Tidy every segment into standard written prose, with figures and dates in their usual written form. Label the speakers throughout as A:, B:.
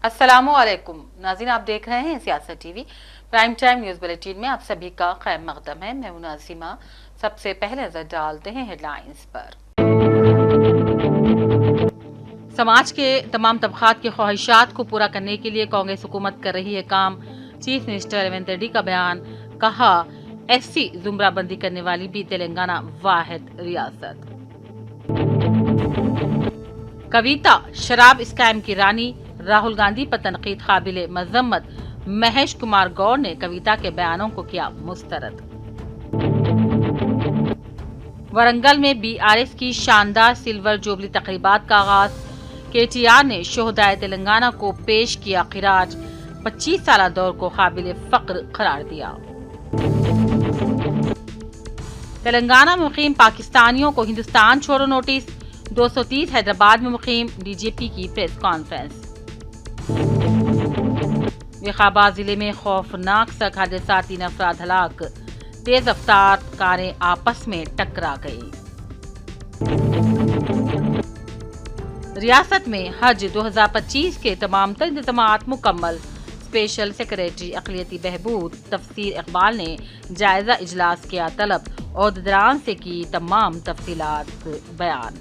A: अस्सलामुअलैकुम नाज़रीन, आप देख रहे हैं सियासत TV prime time news bulletin में आप सभी का खैर मकदम है। मैं हूं नाज़िमा। सबसे पहले नजर डालते हैं हेडलाइंस पर। समाज के तमाम तबकात की ख्वाहिशात को पूरा करने के लिए कांग्रेस हुकूमत कर रही है काम। चीफ मिनिस्टर रेवंत रेड्डी का बयान। कहा, एससी जुमराबंदी करने वाली भी तेलंगाना वाहिद रियासत। कविता शराब स्कैम की रानी, राहुल गांधी पर तनकीद काबिले मजम्मत। महेश कुमार गौर ने कविता के बयानों को किया मुस्तरद। वरंगल में बीआरएस की शानदार सिल्वर जुबली तकरीबात का आगाज। केटीआर ने शोहदाए तेलंगाना को पेश किया खिराज। 25 साल दौर को काबिले फक्र करार दिया। तेलंगाना में मुकीम पाकिस्तानियों को हिंदुस्तान छोड़ो नोटिस। 230 हैदराबाद में मुकीम डीजीपी की प्रेस कॉन्फ्रेंस। विकाबाद जिले में खौफनाक सड़क हादसा, 3 अफराद हलाक। तेज रफ्तार कारें आपस में टकरा गई। रियासत में हज 2025 के तमाम तर इंतजामात मुकम्मल। स्पेशल सेक्रेटरी अक़लियती बहबूद तफसीर इकबाल ने जायजा इजलास किया तलब। ओहदेदारान से की तमाम तफसीलात बयान।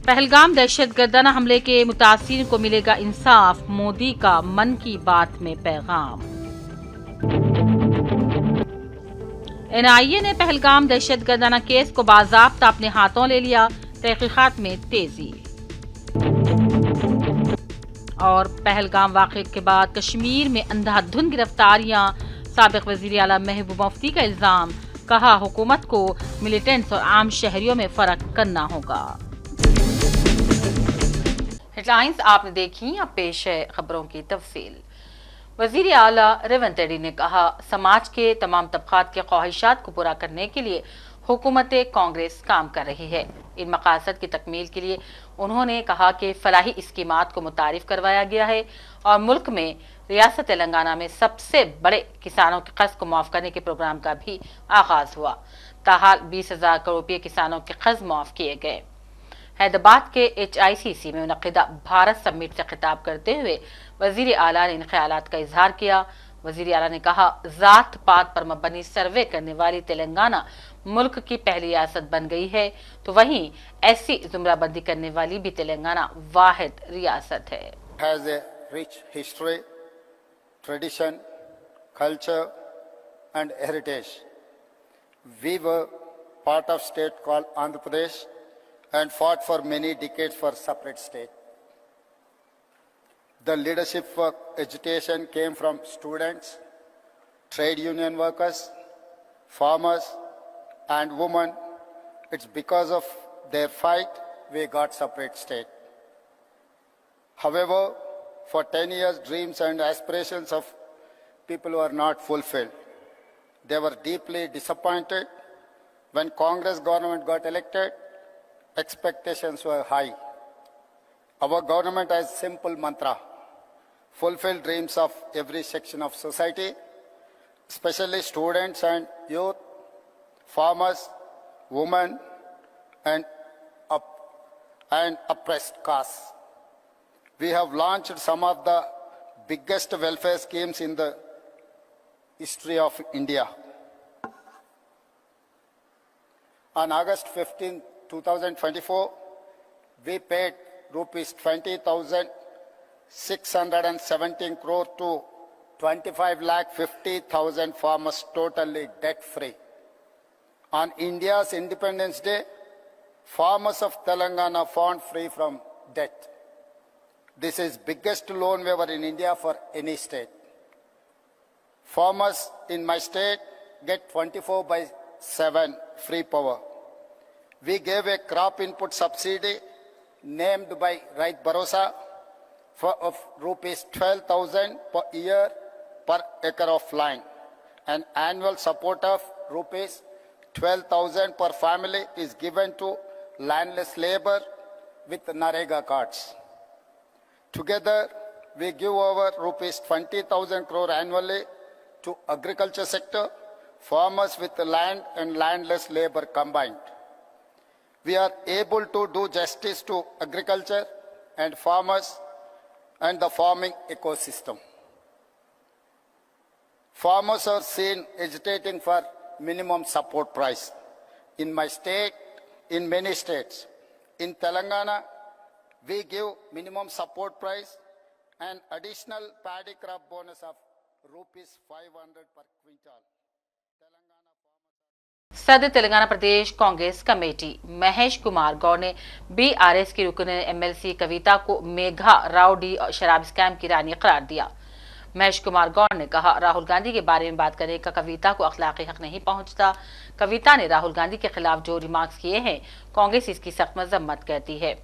A: पहलगाम दहशतगर्दाना हमले के मुतासिरीन को मिलेगा इंसाफ, मोदी का मन की बात में पैगाम। एनआईए ने पहलगाम दहशतगर्दाना केस को बाज़ाब्ता अपने हाथों ले लिया। तहकीकात में तेजी। और पहलगाम वाक़े के बाद कश्मीर में अंधाधुंध गिरफ्तारियां। साबिक़ वज़ीर आला महबूबा मुफ्ती का इल्जाम। कहा, हुकूमत को मिलिटेंट्स और आम शहरियों में फर्क करना होगा। हेडलाइंस आपने देखी, अब पेश है खबरों की तफसील। वज़ीर आला रेवंत रेड्डी ने कहा, समाज के तमाम तबकात के ख्वाहिशात को पूरा करने के लिए हुकूमत कांग्रेस काम कर रही है। इन मकासद की तकमील के लिए उन्होंने कहा कि फलाही स्कीमात को मुतारिफ करवाया गया है और मुल्क में रियासत तेलंगाना में सबसे बड़े किसानों के कर्ज को माफ करने के प्रोग्राम का भी आगाज हुआ। ताहाल 20,000 करोड़ रुपये किसानों के कर्ज माफ किए गए। हैदराबाद के HICC में मुनक़िदा भारत समिट से खिताब करते हुए वज़ीर आला ने इन ख्यालात का इजहार किया। वज़ीर आला ने कहा, ज़ात पात पर मबनी सर्वे करने वाली तेलंगाना मुल्क की पहली रियासत बन गई है, तो वहीं ऐसी जुमराबंदी करने वाली भी तेलंगाना वाहिद रियासत है।
B: Has a rich history, tradition, culture and heritage. We were part of state called Andhra Pradesh and fought for many decades for separate state. The leadership for education came from students, trade union workers, farmers and women. It's because of their fight we got separate state. However, for 10 years, dreams and aspirations of people were not fulfilled. They were deeply disappointed. When Congress government got elected, expectations were high. Our government has simple mantra: fulfill dreams of every section of society, especially students and youth, farmers, women, and oppressed castes. We have launched some of the biggest welfare schemes in the history of India. On August 15, 2024, we paid rupees 20,617 crore to 25,50,000 farmers totally debt-free. On India's Independence Day, farmers of Telangana found free from debt. This is biggest loan waiver in India for any state. Farmers in my state get 24/7 free power. We gave a crop input subsidy named by Rait Bharosa of rupees 12,000 per year per acre of land. An annual support of rupees 12,000 per family is given to landless labor with Narega cards. Together, we give over rupees 20,000 crore annually to agriculture sector, farmers with land and landless labor combined. We are able to do justice to agriculture and farmers and the farming ecosystem. Farmers are seen agitating for minimum support price. In my state, in many states, in Telangana, we give minimum support price and additional paddy crop bonus of rupees 500 per quintal.
A: सदर तेलंगाना प्रदेश Congress committee Mahesh Kumar Gaur ने BRS की रुकन MLC कविता को Megha rowdy और शराब scam की रानी करार दिया। महेश कुमार गौड़ ने कहा, राहुल गांधी के बारे में बात करने का कविता को अखलाकी हक नहीं पहुंचता। कविता ने राहुल गांधी के खिलाफ जो रिमार्क्स किए हैं, कांग्रेस इसकी सख्त मजम्मत करती है।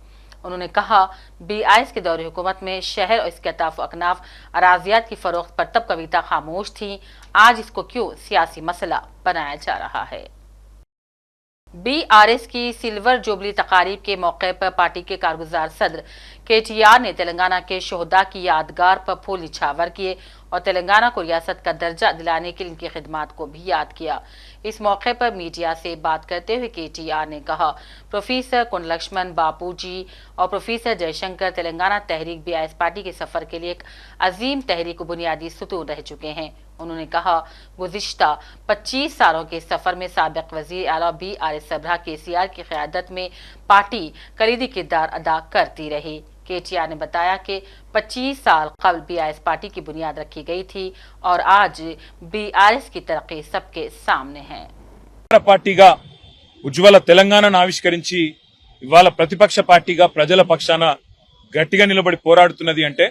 A: उन्होंने कहा, बीआरएस के दौरे हुकूमत में शहर और इसके अताफ अकनाफ अराजियात की फरोख्त पर तब कविता खामोश थी, आज इसको क्यों सियासी मसला बनाया जा रहा है। बीआरएस की सिल्वर जुबली तकारीब के मौके पर पार्टी के कारगुजार सदर केटीआर ने तेलंगाना के शोहदा की यादगार पर फूल निछावर किए और तेलंगाना को रियासत का दर्जा दिलाने के लिए इनकी खिदमात को भी याद किया। इस मौके पर मीडिया से बात करते हुए केटीआर ने कहा, प्रोफेसर कुंडलक्ष्मण बापूजी और प्रोफेसर जयशंकर तेलंगाना तहरीक बीआरएस पार्टी के सफर के लिए एक अजीम तहरीक बुनियादी सुतून रह चुके हैं। उन्होंने कहा, गुज़िश्ता 25 सालों के सफर में साबिक वजीर आला बीआरएस सरबराह केसीआर की क़यादत में पार्टी कलीदी किरदार अदा करती रही। केटीआर ने बताया कि 25 साल कबल बीआरएस पार्टी की बुनियाद रखी गई थी और आज बीआरएस की तरक्की सबके सामने है।
C: పార్టీగా ఉజ్వల తెలంగాణను ఆవిష్కరించి ఇవాళ ప్రతిపక్ష పార్టీగా ప్రజల పక్షాన గట్టిగా నిలబడి పోరాడుతున్నది అంటే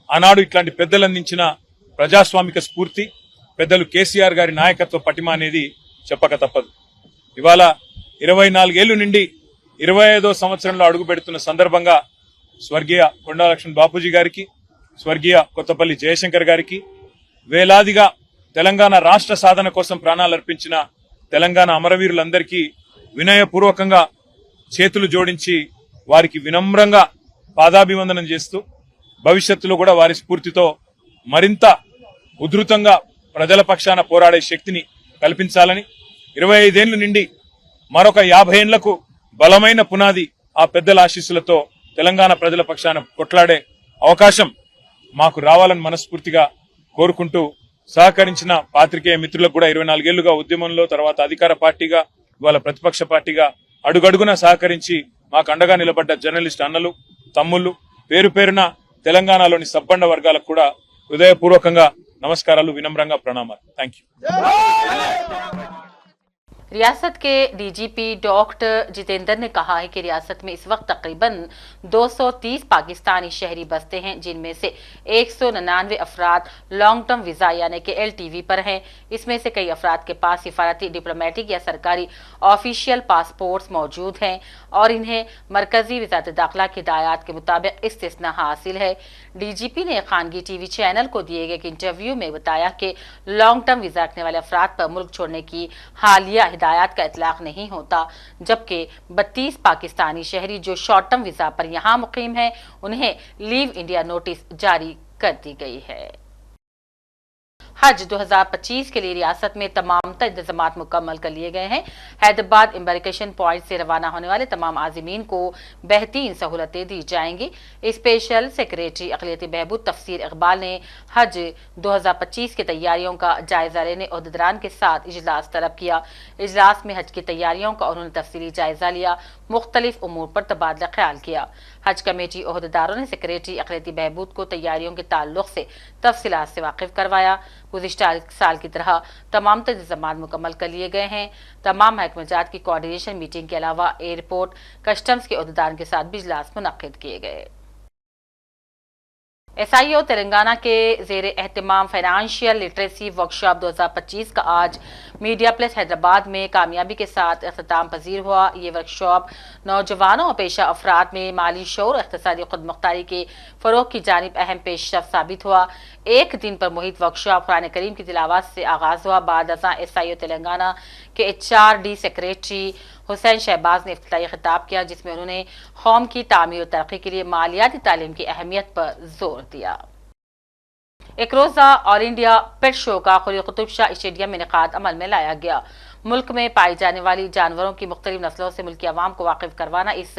C: ఆనాడు ఇట్లాంటి పెద్దలు అందించిన ప్రజాస్వామిక స్ఫూర్తి, పెద్దలు కేసీఆర్ గారి నాయకత్వ పటిమ అనేది చెప్పక తప్పదు। ఇవాళ 24 ఏళ్లు నుండి 25వ సంవత్సరంలో అడుగు పెడుతున్న సందర్భంగా స్వర్గీయ కొండలక్ష్మణ్ బాపూజీ గారికి, స్వర్గీయ కొత్తపల్లి జయశంకర్ గారికి, వేలాదిగా తెలంగాణ రాష్ట్ర సాధన కోసం ప్రాణాలు అర్పించిన తెలంగాణ అమరవీరులందరికీ వినయపూర్వకంగా చేతులు జోడించి వారికి వినమ్రంగా పాదాభివందనం చేస్తూ భవిష్యత్తులో కూడా వారి స్ఫూర్తితో మరింత ఉధృతంగా ప్రజల పక్షాన పోరాడే శక్తిని కల్పించాలని, 25 ఏళ్ల నుండి మరొక 50 ఏళ్లకు బలమైన పునాది ఆ పెద్దల ఆశీస్సులతో తెలంగాణ ప్రజల పక్షాన కొట్లాడే అవకాశం మాకు రావాలని మనస్ఫూర్తిగా కోరుకుంటూ సహకరించిన పాత్రికేయ మిత్రులకు కూడా 24 ఏళ్లుగా ఉద్యమంలో, తర్వాత అధికార పార్టీగా, ఇవాళ ప్రతిపక్ష పార్టీగా అడుగడుగున సహకరించి మాకు అండగా నిలబడ్డ జర్నలిస్ట్ అన్నలు, తమ్ముళ్ళు, పేరు పేరున తెలంగాణలోని సబ్బండ వర్గాలకు కూడా హృదయపూర్వకంగా నమస్కారాలు, వినమ్రంగా ప్రణామాలు। Thank you.
A: रियासत के डीजीपी डॉक्टर जितेंद्र ने कहा है कि रियासत में इस वक्त तकरीबन 230 पाकिस्तानी शहरी बसते हैं, जिनमें से 199 अफराद लॉन्ग टर्म वीजा यानी कि एलटीवी पर हैं। इसमें से कई अफराद के पास सिफारती, डिप्लोमेटिक या सरकारी ऑफिशियल पासपोर्ट्स मौजूद हैं और इन्हें मरकजी वजारत दाखिला की हिदायत के मुताबिक इस्तिस्ना हासिल है। डीजीपी ने खानगी टीवी चैनल को दिए गए इंटरव्यू में बताया कि लॉन्ग टर्म वीजा रखने वाले अफराद पर मुल्क छोड़ने की हालिया हिदायत का इतलाक नहीं होता, जबकि 32 पाकिस्तानी शहरी जो शॉर्ट टर्म वीजा पर यहाँ मुकीम है, उन्हें लीव इंडिया नोटिस जारी कर दी गई है। हज 2025 के लिए रियासत में तमाम इंतजाम मुकम्मल कर लिए गए हैं। हैदराबाद एम्बार्केशन पॉइंट से रवाना होने वाले तमाम आज़मीन को बेहतरीन सहूलतें दी जाएंगी। स्पेशल सेक्रेटरी अक़लियती बहबूद तफसीर इकबाल ने हज 2025 की तैयारियों का जायजा लेने ओहदेदारान के साथ इजलास तलब किया। इजलास में हज की तैयारियों का उन्होंने तफसीली जायजा लिया, मुख्तलिफ उमूर पर तबादला ख्याल किया। हज कमेटी ओहदेदारों ने सेक्रेटरी अक़लियती बहबूद को तैयारियों के ताल्लुक से तफसीलात से वाकिफ करवाया। गुज़िश्ता साल की तरह तमाम इंतजाम मुकम्मल कर लिए गए हैं। तमाम महकमेजात की कोऑर्डिनेशन मीटिंग के अलावा एयरपोर्ट, कस्टम्स के ओहदेदारों के साथ भी इजलास मुनक्किद किए गए। एसआईओ तेलंगाना के ज़ेर एहतमाम फाइनेंशियल लिटरेसी वर्कशॉप 2025 का आज मीडिया प्लस हैदराबाद में कामयाबी के साथ अख्ताम पजीर हुआ। ये वर्कशॉप नौजवानों और पेशा अफराद में माली शऊर और इक़्तिसादी खुदमुख्तारी के फ़रोग़ की जानिब अहम पेशरफ़्त साबित हुआ। एक दिन पर मुहित वर्कशॉप कुरान करीम की तिलावत से आगाज़ हुआ। बाद अज़ां एसआईओ तेलंगाना के HRD सेक्रेटरी हुसैन शहबाज ने इफ्तिताही खिताब किया, जिसमें उन्होंने कौम की तामीर और तरक्की के लिए मालियाती तालीम की अहमियत पर जोर दिया। एक रोज़ा ऑल इंडिया पेट शो का खुली कुतुब शाह स्टेडियम में इनेकाद अमल में लाया गया। ملک میں پائی جانے والی جانوروں کی مختلف نسلوں سے ملکی عوام کو واقف کروانا اس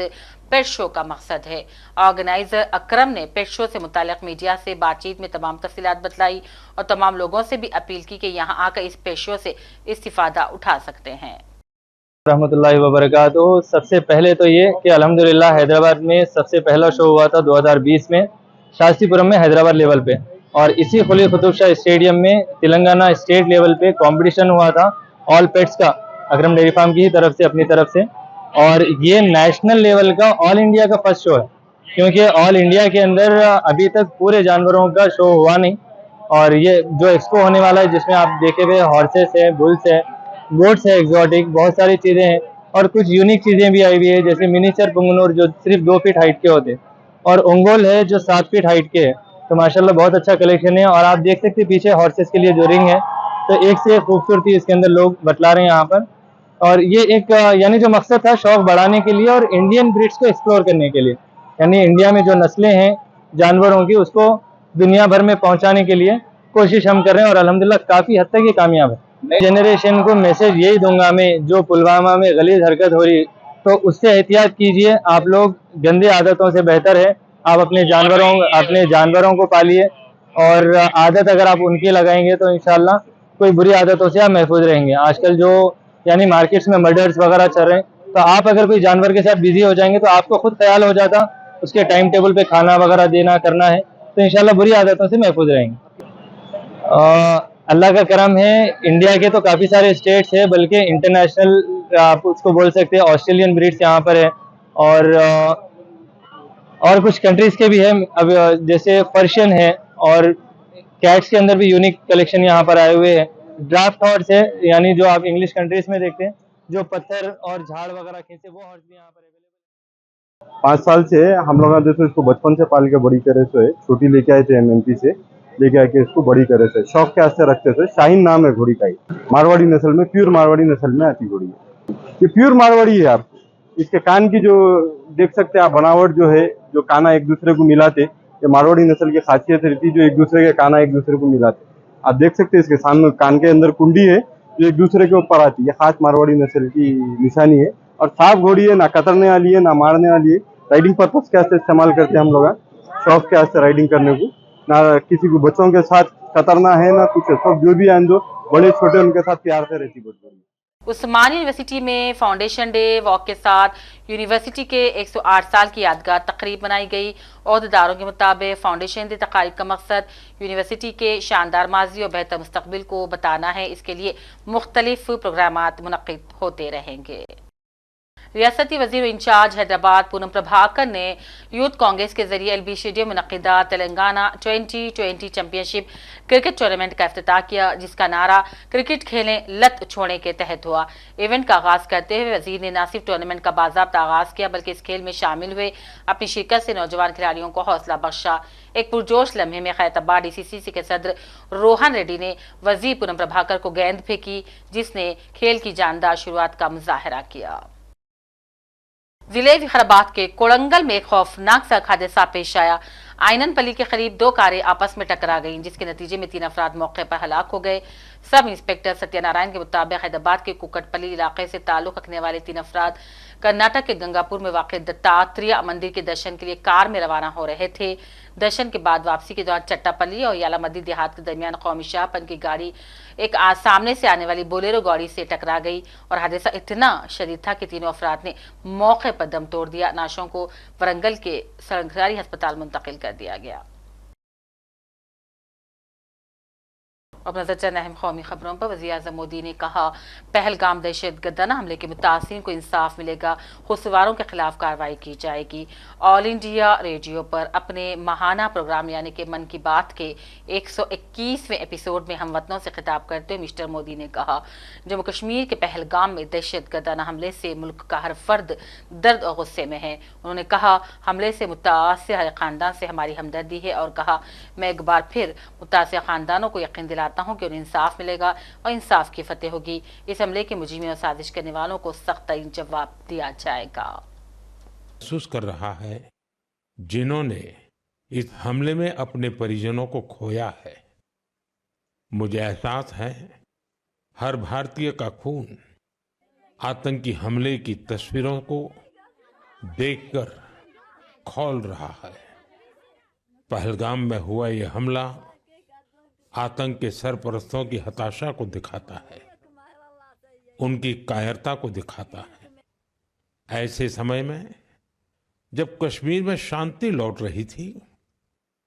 A: پیٹ شو کا مقصد ہے۔ آرگنائزر اکرم نے پیٹ شو سے متعلق میڈیا سے بات چیت میں تمام تفصیلات بتلائی اور تمام لوگوں سے بھی اپیل کی کہ یہاں آ کر اس پیٹ شو سے استفادہ اٹھا سکتے ہیں۔
D: رحمۃ اللہ وبرکاتہ۔ سب سے پہلے تو یہ کہ الحمدللہ حیدرآباد میں سب سے پہلا شو ہوا تھا 2020 میں شاستی پورم میں حیدرآباد لیول پہ، اور اسی قلی قطب شاہ اسٹیڈیم میں تلنگانہ اسٹیٹ لیول پہ کمپٹیشن ہوا تھا آل پیٹس کا، اکرم ڈیری فارم کی ہی طرف سے اپنی طرف سے، اور یہ نیشنل لیول کا آل انڈیا کا فرسٹ شو ہے، کیونکہ آل انڈیا کے اندر ابھی تک پورے جانوروں کا شو ہوا نہیں۔ اور یہ جو ایکسپو ہونے والا ہے جس میں آپ دیکھے ہوئے ہارسز ہے، بلس ہے، گوٹس ہے، ایگزوٹک بہت ساری چیزیں ہیں، اور کچھ یونیک چیزیں بھی آئی ہوئی ہے جیسے منیچر پنگنور جو صرف 2 فٹ ہائٹ کے ہوتے ہیں، اور انگول ہے جو 7 فٹ ہائٹ کے ہے۔ تو ماشاءاللہ بہت اچھا کلیکشن ہے، اور آپ دیکھ سکتے ہیں پیچھے ہارسز کے لیے جو رنگ ہے، تو ایک سے ایک خوبصورتی اس کے اندر لوگ بتلا رہے ہیں یہاں پر۔ اور یہ ایک یعنی جو مقصد تھا شوق بڑھانے کے لیے اور انڈین بریڈس کو ایکسپلور کرنے کے لیے، یعنی انڈیا میں جو نسلیں ہیں جانوروں کی اس کو دنیا بھر میں پہنچانے کے لیے کوشش ہم کر رہے ہیں، اور الحمدللہ کافی حد تک یہ کامیاب ہے۔ نئی جنریشن کو میسج یہی دوں گا میں، جو پلوامہ میں غلیظ حرکت ہو رہی تو اس سے احتیاط کیجئے۔ آپ لوگ گندے عادتوں سے بہتر ہے آپ اپنے جانوروں کو پالیے، اور عادت اگر آپ ان کی لگائیں گے تو انشاءاللہ کوئی بری عادتوں سے آپ محفوظ رہیں گے۔ آج کل جو یعنی مارکیٹس میں مرڈرز وغیرہ چل رہے ہیں، تو آپ اگر کوئی جانور کے ساتھ بزی ہو جائیں گے تو آپ کو خود خیال ہو جاتا اس کے ٹائم ٹیبل پہ کھانا وغیرہ دینا کرنا ہے، تو انشاءاللہ بری عادتوں سے محفوظ رہیں گے۔ اللہ کا کرم ہے، انڈیا کے تو کافی سارے اسٹیٹس ہیں، بلکہ انٹرنیشنل آپ اس کو بول سکتے ہیں آسٹریلین بریڈس یہاں پر ہے، اور کچھ کنٹریز کے بھی ہیں، اب جیسے پرشین ہے، اور کیٹس کے اندر بھی یونیک کلیکشن یہاں پر آئے ہوئے ہیں۔ ڈرافٹ ہارس ہے، یعنی جو آپ انگلش کنٹریز میں دیکھتے ہیں جو پتھر اور جھاڑ وغیرہ کھینچتے، وہ ہارس بھی یہاں پر اویلیبل۔
E: 5 سال سے ہم لوگ جو اس کو بچپن سے پال کے بڑی کرے سے چھوٹی لے کے آئے تھے ایم پی سے، لے کے آ کے اس کو بڑی کرے سے شوق کے واسطے رکھتے تھے۔ شاہین نام ہے گھوڑی کا، مارواڑی نسل میں، پیور مارواڑی نسل میں آتی گھوڑی ہے، یہ پیور مارواڑی ہے۔ آپ اس کے کان کی جو دیکھ سکتے ہیں آپ بناوٹ جو ہے، جو کانا ایک دوسرے کو ملاتے، یہ مارواڑی نسل کی خاصیت رہتی، جو ایک دوسرے کے کانا ایک دوسرے کو ملاتے۔ آپ دیکھ سکتے ہیں اس کے سامنے کان کے اندر کنڈی ہے جو ایک دوسرے کے اوپر آتی ہے، یہ خاص مارواڑی نسل کی نشانی ہے، اور صاف گھوڑی ہے، نہ کترنے والی ہے نہ مارنے والی ہے۔ رائڈنگ پرپز کے واسطے استعمال کرتے ہیں ہم لوگ، شوق کے واسطے رائڈنگ کرنے کو، نہ کسی کو بچوں کے ساتھ کترنا ہے نہ کچھ، سب جو بھی آئیں جو بڑے چھوٹے ان کے ساتھ پیار سے رہتی بہت۔
A: عثمان یونیورسٹی میں فاؤنڈیشن ڈے واک کے ساتھ یونیورسٹی کے 108 سال کی یادگار تقریب بنائی گئی۔ عہدیداروں کے مطابق فاؤنڈیشن ڈے تقاریب کا مقصد یونیورسٹی کے شاندار ماضی اور بہتر مستقبل کو بتانا ہے۔ اس کے لیے مختلف پروگرامات منعقد ہوتے رہیں گے۔ ریاستی وزیر انچارج حیدرآباد پونم پربھاکر نے یوتھ کانگریس کے ذریعے ایل بی اسٹیڈیم منعقدہ تلنگانہ 2020 چیمپئن شپ کرکٹ ٹورنامنٹ کا افتتاح کیا، جس کا نعرہ کرکٹ کھیلیں لت چھوڑیں کے تحت ہوا۔ ایونٹ کا آغاز کرتے ہوئے وزیر نے نہ صرف ٹورنامنٹ کا باضابطہ آغاز کیا بلکہ اس کھیل میں شامل ہوئے اپنی شرکت سے نوجوان کھلاڑیوں کو حوصلہ بخشا۔ ایک پرجوش لمحے میں خیرآباد ڈی سی سی کے صدر روہن ریڈی نے وزیر پونم پربھاکر کو گیند پھینکی، جس نے کھیل کی جاندار شروعات کا مظاہرہ کیا۔ ضلع وقار کے کوڑنگل میں ایک خوفناک سڑک حادثہ پیش آیا۔ آئینن پلی کے قریب 2 کاریں آپس میں ٹکرا گئیں، جس کے نتیجے میں 3 افراد موقع پر ہلاک ہو گئے۔ سب انسپکٹر ستیہ نارائن کے مطابق حیدرآباد کے کوکٹ پلی علاقے سے تعلق رکھنے والے 3 افراد کرناٹک کے گنگاپور میں واقع دتاتریہ مندر کے درشن کے لیے کار میں روانہ ہو رہے تھے۔ درشن کے بعد واپسی کے دوران چٹا پلی اور یالا مدی دیہات کے درمیان قومی شاہ پن کی گاڑی ایک سامنے سے آنے والی بولیرو گاڑی سے ٹکرا گئی، اور حادثہ اتنا شدید تھا کہ تینوں افراد نے موقع پر دم توڑ دیا۔ نعشوں کو ورنگل کے سرکاری ہسپتال منتقل کر دیا گیا۔ اب نظر چند اہم قومی خبروں پر۔ وزیر اعظم مودی نے کہا، پہلگام دہشت گردانہ حملے کے متاثرین کو انصاف ملے گا، قصواروں کے خلاف کارروائی کی جائے گی۔ آل انڈیا ریڈیو پر اپنے ماہانہ پروگرام یعنی کہ من کی بات کے 121ویں ایپیسوڈ میں ہم وطنوں سے خطاب کرتے ہوئے مسٹر مودی نے کہا، جموں کشمیر کے پہلگام میں دہشت گردانہ حملے سے ملک کا ہر فرد درد اور غصے میں ہے۔ انہوں نے کہا، حملے سے متاثر ہر خاندان سے ہماری ہمدردی ہے، اور کہا، میں ایک بار پھر متاثر خاندانوں کو یقین دلاتا ہوں کہ انہیں انصاف ملے گا اور انصاف کی فتح ہوگی۔ اس حملے کے مجرمین اور سازش کرنے والوں کو سخت ترین جواب دیا جائے گا۔
F: محسوس کر رہا ہے جنہوں نے اس حملے میں اپنے پریجنوں کو کھویا ہے۔ مجھے احساس ہے ہر بھارتیہ کا خون आतंकी हमले की तस्वीरों को देखकर खौल रहा है। पहलगाम में हुआ ये हमला आतंक के सरपरस्तों की हताशा को दिखाता है, उनकी कायरता को दिखाता है। ऐसे समय में जब कश्मीर में शांति लौट रही थी,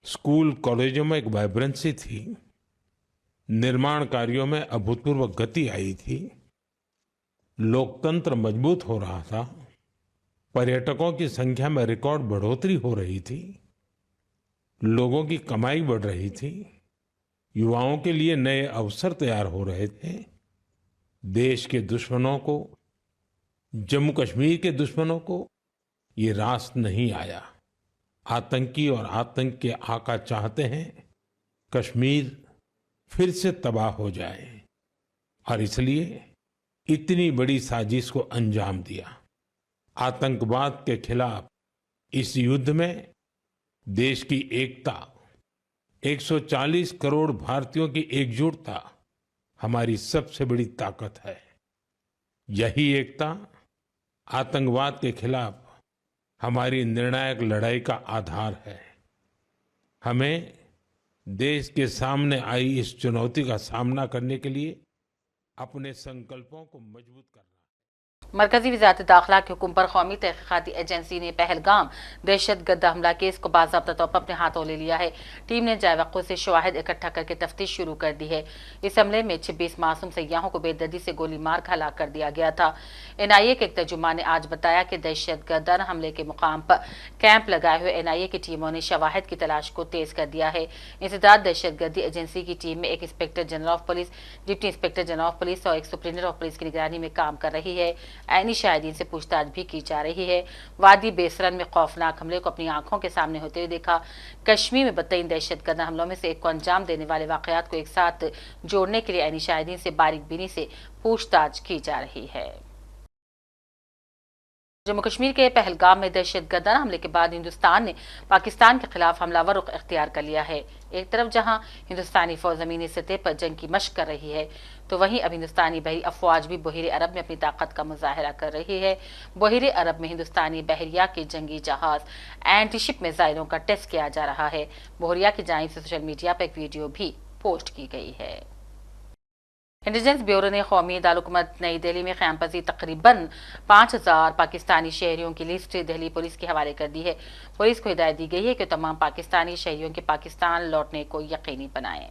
F: स्कूल कॉलेजों में एक वाइब्रेंसी थी, निर्माण कार्यों में अभूतपूर्व गति आई थी, लोकतंत्र मजबूत हो रहा था, पर्यटकों की संख्या में रिकॉर्ड बढ़ोतरी हो रही थी, लोगों की कमाई बढ़ रही थी, युवाओं के लिए नए अवसर तैयार हो रहे थे, देश के दुश्मनों को, जम्मू कश्मीर के दुश्मनों को ये रास नहीं आया। आतंकी और आतंक के आका चाहते हैं कश्मीर फिर से तबाह हो जाए और इसलिए इतनी बड़ी साजिश को अंजाम दिया। आतंकवाद के खिलाफ इस युद्ध में देश की एकता, 140 करोड़ भारतीयों की एकजुटता हमारी सबसे बड़ी ताकत है। यही एकता आतंकवाद के खिलाफ हमारी निर्णायक लड़ाई का आधार है। हमें देश के सामने आई इस चुनौती का सामना करने के लिए अपने संकल्पों को मजबूत करना।
A: मरकजी वज़ारत दाखिला के हुक्म पर कौमी तहकीकाती एजेंसी ने पहलगाम दहशतगर्द हमला केस को बाज़ाब्ता तौर पर अपने हाथों ले लिया है। टीम ने जाए वक़्त से शवाहिद इकट्ठा करके तफ्तीश शुरू कर दी है। इस हमले में 26 मासूम सयाहों को बेदर्दी से गोली मार हलाक कर दिया गया था। NIA के एक तर्जुमान ने आज बताया कि दहशतगर्दाना हमले के मुकाम पर कैंप लगाए हुए NIA की टीमों ने शवाहिद की तलाश को तेज कर दिया है। इंसदाद दहशतगर्दी एजेंसी की टीम में एक inspector general of police, deputy inspector general of police और एक सुपरिटेंडेंट ऑफ पुलिस की निगरानी में काम कर रही है। ऐनी शाहिदीन से पूछताछ भी की जा रही है। वादी बेसरन में खौफनाक हमले को अपनी आंखों के सामने होते हुए देखा। कश्मीर में बदतरीन दहशतगर्द हमलों में से एक को अंजाम देने वाले वाकयात को एक साथ जोड़ने के लिए ऐनी शाहिदीन से बारीक बीनी से पूछताछ की जा रही है। जम्मू कश्मीर के पहलगाम में दहशतगर्दाना हमले के बाद हिंदुस्तान ने पाकिस्तान के खिलाफ हमलावर रुख इख्तियार कर लिया है। एक तरफ जहां हिंदुस्तानी फौज ज़मीनी सतह पर जंग की मशक कर रही है, तो वहीं अब हिंदुस्तानी बहरी अफवाज भी बहिर अरब में अपनी ताकत का मुजाहरा कर रही है। बहिर अरब में हिंदुस्तानी बहरिया के जंगी जहाज एंटीशिप मिसाइलों का टेस्ट किया जा रहा है। बहरिया की जानिब से सोशल मीडिया पर एक वीडियो भी पोस्ट की गई है। इंटेलिजेंस ब्यूरो ने कौमी दारुलहुकूमत नई दिल्ली में क़याम पजीर तकरीबन 5000 पाकिस्तानी शहरियों की लिस्ट दिल्ली पुलिस के हवाले कर दी है। पुलिस को हिदायत दी गई है कि तमाम पाकिस्तानी शहरियों के पाकिस्तान लौटने को यकीनी बनाएं।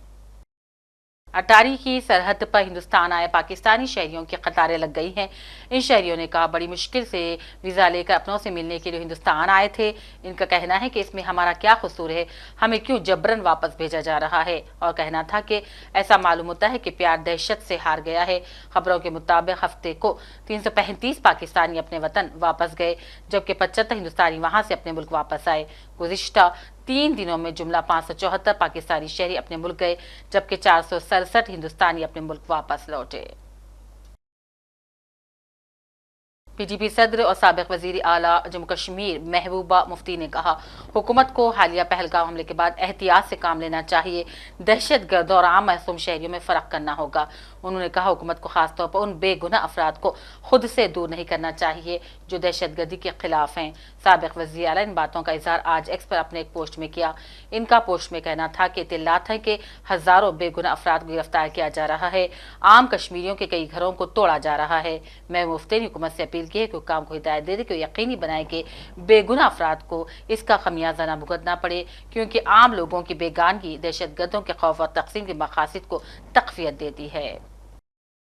A: अटारी की सरहद पर हिंदुस्तान आए पाकिस्तानी शहरियों की कतारें लग गई हैं। इन शहरियों ने कहा बड़ी मुश्किल से वीज़ा लेकर अपनों से मिलने के लिए हिंदुस्तान आए थे। इनका कहना है कि इसमें हमारा क्या कसूर है, हमें क्यों जबरन वापस भेजा जा रहा है। और कहना था कि ऐसा मालूम होता है कि प्यार दहशत से हार गया है। खबरों के मुताबिक हफ्ते को 335 पाकिस्तानी अपने वतन वापस गए, जबकि 75 हिंदुस्तानी वहां से अपने मुल्क वापस आए। गुज़िश्ता 3 दिनों में जुमला 574 पाकिस्तानी शहरी अपने मुल्क गए, जबकि 467 हिंदुस्तानी अपने मुल्क वापस लौटे। PDP सदर और साबिक वजीर आला जम्मू कश्मीर महबूबा मुफ्ती ने कहा हुकूमत को हालिया पहलगाम हमले के बाद एहतियात से काम लेना चाहिए। दहशतगर्द और आम मासूम शहरियों में फ़र्क करना होगा। उन्होंने कहा हुकूमत को खासतौर पर उन बेगुनाह अफराद को खुद से दूर नहीं करना चाहिए जो दहशतगर्दी के खिलाफ हैं। साबिक वज़ीर आला इन बातों का इजहार आज एक्स पर अपने एक पोस्ट में किया। इनका पोस्ट में कहना था कि इत्तलात है कि हजारों बेगुनाह अफराद को गिरफ्तार किया जा रहा है, आम कश्मीरियों के कई घरों को तोड़ा जा रहा है। मैं मुफ्ती ने हुकूमत से अपील की है कि हुक्काम को हिदायत दे दे कि यकीनी बनाए कि बेगुनाह अफराद को इसका खमियाजा न भुगतना पड़े, क्योंकि आम लोगों की बेगानगी दहशतगर्दों के खौफ और तकसीम के मकासद को तक़वियत देती है।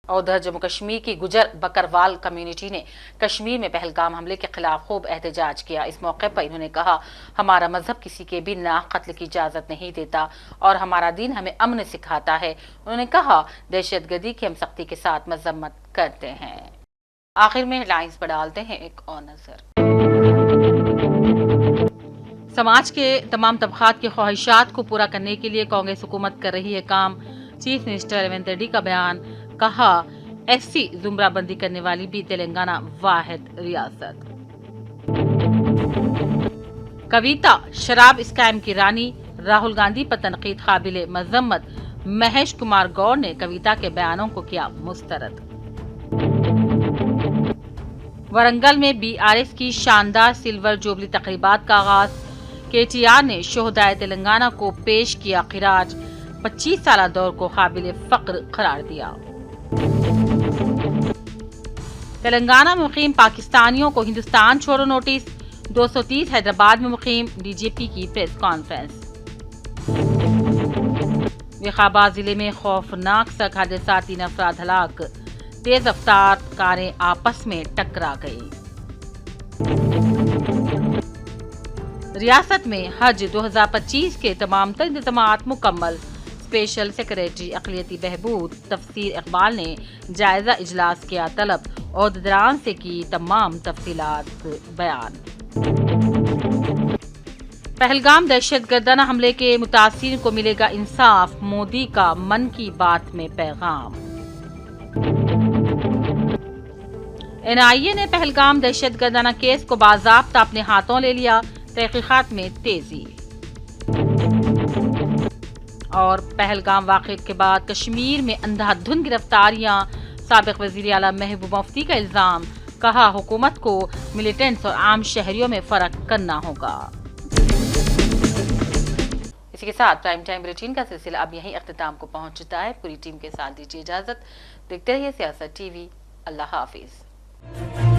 A: और उधर जम्मू कश्मीर की गुजर बकरवाल कम्युनिटी ने कश्मीर में पहलगाम हमले के खिलाफ खूब एहतजाज किया। इस मौके पर इन्होंने कहा हमारा मजहब किसी के भी नाह कत्ल की इजाजत नहीं देता और हमारा दीन हमें अमन सिखाता है। उन्होंने कहा दहशतगर्दी की हम सख्ती के साथ मजम्मत करते हैं। आखिर में हेडलाइंस पर डालते हैं एक और नजर। समाज के तमाम तबकात की ख्वाहिशात को पूरा करने के लिए कांग्रेस हुकूमत कर रही है काम। चीफ मिनिस्टर रेवंत रेड्डी का बयान। कहा SC जुमराबंदी करने वाली भी तेलंगाना वाहिद रियासत। कविता शराब स्कैम की रानी, राहुल गांधी पर तनकीद काबिले मजम्मत। महेश कुमार गौर ने कविता के बयानों को किया मुस्तरद। वरंगल में BRS की शानदार सिल्वर जुबली तकरीबात का आगाज। KTR ने शोहदाए तेलंगाना को पेश किया खिराज। 25 साल दौर को काबिल फख्र करार दिया। तेलंगाना में मुकीम पाकिस्तानियों को हिंदुस्तान छोड़ो नोटिस। 230 हैदराबाद में मुकीम DGP की प्रेस कॉन्फ्रेंस। विकाबाद जिले में खौफनाक सड़क हादसा, 3 अफराद हलाक। तेज रफ्तार कारें आपस में टकरा गई। रियासत में हज 2025 के तमाम तर इंतजामात मुकम्मल। स्पेशल सेक्रेटरी अक़लियती बहबूद तफसीर इकबाल ने जायजा इजलास किया तलब और दरान से की तमाम तफसीलात बयान। पहलगाम दहशतगर्दाना हमले के मुतासिर को मिलेगा इंसाफ, मोदी का मन की बात में पैगाम। NIA ने पहलगाम दहशतगर्दाना केस को बाज़ाब्ता अपने हाथों ले लिया। तहकीकात में तेजी। और पहलगाम वाक़े के बाद कश्मीर में अंधाधुंध गिरफ्तारियां। साबिक़ वज़ीर आला महबूबा मुफ्ती का इल्ज़ाम, कहा हुकूमत को मिलिटेंट्स और आम शहरियों में फ़र्क करना होगा। इसी के साथ प्राइम टाइम बुलेटिन का सिलसिला अब यहीं अख्तिताम को पहुंचता है। पूरी टीम के साथ दीजिए इजाज़त। देखते रहिए सियासत TV। अल्लाह हाफिज़।